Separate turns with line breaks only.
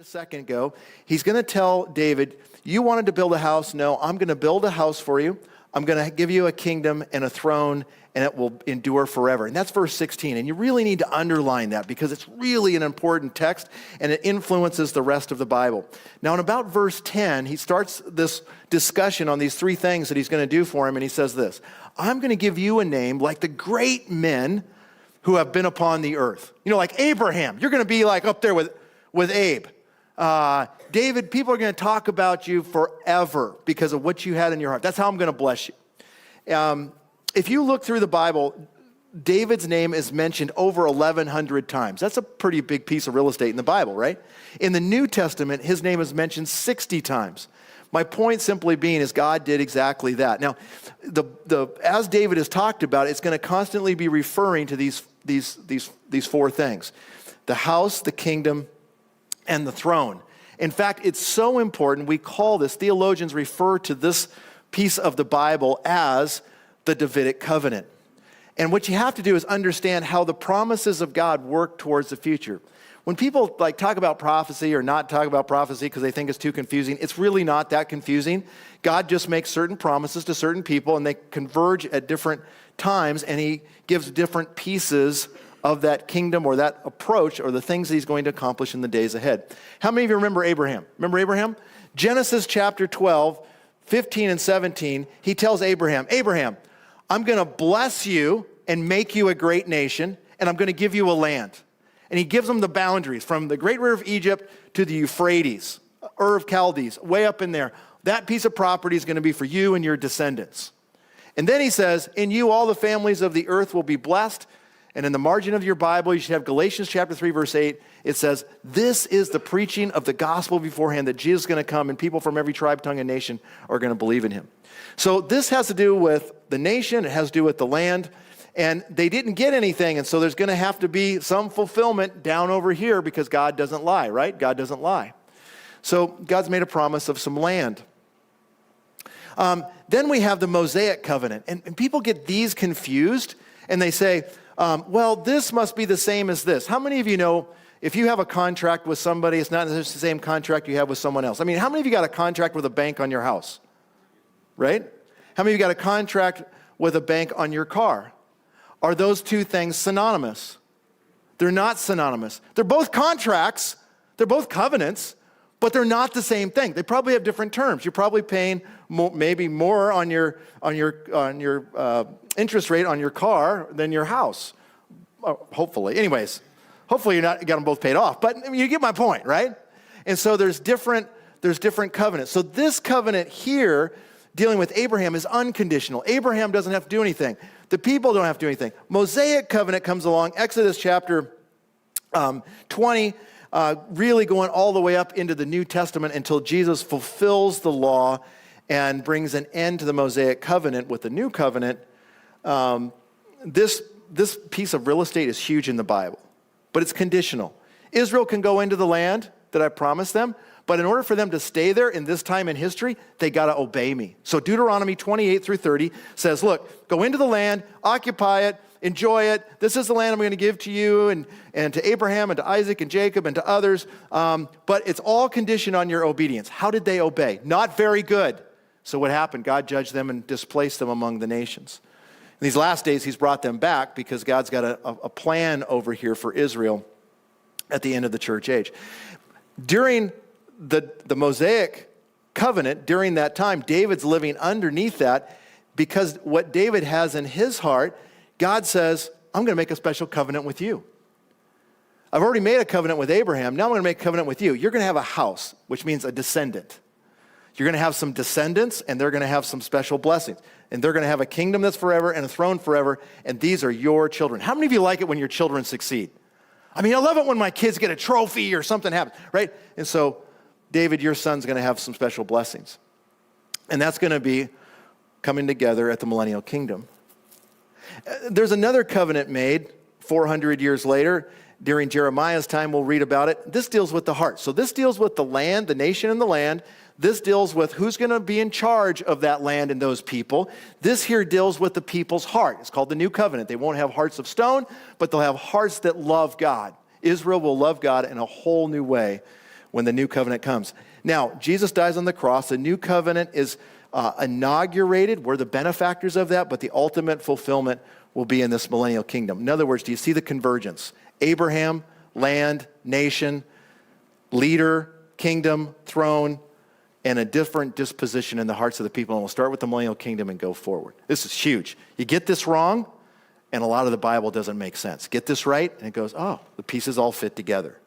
A second ago, he's going to tell David, you wanted to build a house. No, I'm going to build a house for you. I'm going to give you a kingdom and a throne, and it will endure forever. And that's verse 16. And you really need to underline that because it's really an important text, and it influences the rest of the Bible. Now, in about verse 10, he starts this discussion on these three things that he's going to do for him, and he says this, I'm going to give you a name like the great men who have been upon the earth. You know, like Abraham. You're going to be like up there with Abe. David, people are going to talk about you forever because of what you had in your heart. That's how I'm going to bless you. If you look through the Bible, David's name is mentioned over 1,100 times. That's a pretty big piece of real estate in the Bible, right? In the New Testament, his name is mentioned 60 times. My point simply being is God did exactly that. Now, as David has talked about, it's going to constantly be referring to these four things: the house, the kingdom, and the throne. In fact, it's so important, theologians refer to this piece of the Bible as the Davidic covenant. And what you have to do is understand how the promises of God work towards the future. When people talk about prophecy or not talk about prophecy because they think it's too confusing, it's really not that confusing. God just makes certain promises to certain people, and they converge at different times, and he gives different pieces of that kingdom or that approach or the things that he's going to accomplish in the days ahead. How many of you remember Abraham? Remember Abraham? Genesis chapter 12, 15 and 17, he tells Abraham, I'm going to bless you and make you a great nation, and I'm going to give you a land. And he gives them the boundaries from the great river of Egypt to the Euphrates, Ur of Chaldees, way up in there. That piece of property is going to be for you and your descendants. And then he says, in you all the families of the earth will be blessed. And in the margin of your Bible, you should have Galatians chapter 3, verse 8. It says, this is the preaching of the gospel beforehand, that Jesus is going to come and people from every tribe, tongue, and nation are going to believe in him. So this has to do with the nation. It has to do with the land. And they didn't get anything. And so there's going to have to be some fulfillment down over here because God doesn't lie, right? God doesn't lie. So God's made a promise of some land. Then we have the Mosaic covenant. And people get these confused. And they say, well, this must be the same as this. How many of you know if you have a contract with somebody, it's not the same contract you have with someone else? I mean, how many of you got a contract with a bank on your house? Right? How many of you got a contract with a bank on your car? Are those two things synonymous? They're not synonymous. They're both contracts. They're both covenants, but they're not the same thing. They probably have different terms. You're probably paying maybe more on your interest rate on your car than your house. Hopefully. Anyways, hopefully you got them both paid off. But you get my point, right? And so there's different covenants. So this covenant here, dealing with Abraham, is unconditional. Abraham doesn't have to do anything. The people don't have to do anything. Mosaic covenant comes along, Exodus chapter 20, really going all the way up into the New Testament until Jesus fulfills the law and brings an end to the Mosaic covenant with the new covenant. This piece of real estate is huge in the Bible, but it's conditional. Israel can go into the land that I promised them, but in order for them to stay there in this time in history, they got to obey me. So Deuteronomy 28 through 30 says, look, go into the land, occupy it, enjoy it. This is the land I'm going to give to you and to Abraham and to Isaac and Jacob and to others. But it's all conditioned on your obedience. How did they obey? Not very good. So what happened? God judged them and displaced them among the nations. In these last days, he's brought them back because God's got a plan over here for Israel at the end of the church age. During the Mosaic covenant, during that time, David's living underneath that because what David has in his heart, God says, I'm going to make a special covenant with you. I've already made a covenant with Abraham. Now I'm going to make a covenant with you. You're going to have a house, which means a descendant. You're going to have some descendants, and they're going to have some special blessings. And they're going to have a kingdom that's forever and a throne forever, and these are your children. How many of you like it when your children succeed? I mean, I love it when my kids get a trophy or something happens, right? And so, David, your son's going to have some special blessings. And that's going to be coming together at the millennial kingdom. There's another covenant made 400 years later. During Jeremiah's time, we'll read about it. This deals with the heart. So this deals with the land, the nation and the land. This deals with who's going to be in charge of that land and those people. This here deals with the people's heart. It's called the new covenant. They won't have hearts of stone, but they'll have hearts that love God. Israel will love God in a whole new way when the new covenant comes. Now, Jesus dies on the cross. The new covenant is inaugurated. We're the benefactors of that, but the ultimate fulfillment will be in this millennial kingdom. In other words, do you see the convergence? Abraham, land, nation, leader, kingdom, throne, and a different disposition in the hearts of the people. And we'll start with the millennial kingdom and go forward. This is huge. You get this wrong, and a lot of the Bible doesn't make sense. Get this right, and it goes, oh, the pieces all fit together.